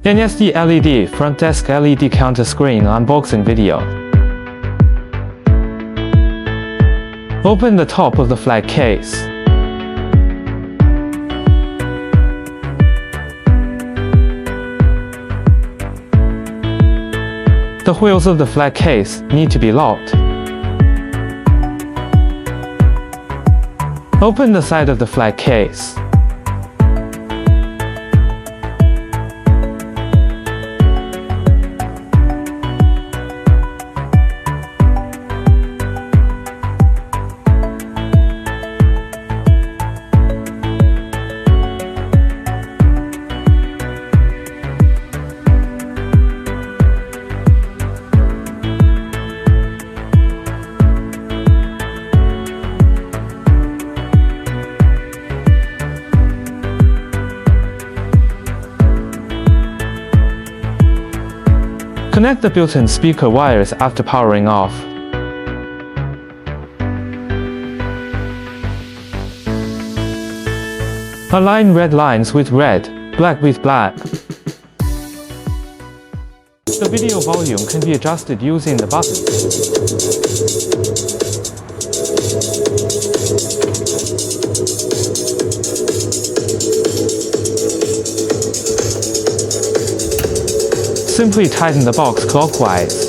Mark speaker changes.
Speaker 1: NSELED front desk LED counter screen unboxing video. Open the top of the flat case. The wheels of the flat case need to be locked. Open the side of the flat case. Connect the built-in speaker wires after powering off. Align red lines with red, black with black. The video volume can be adjusted using the buttons. Simply tighten the box clockwise.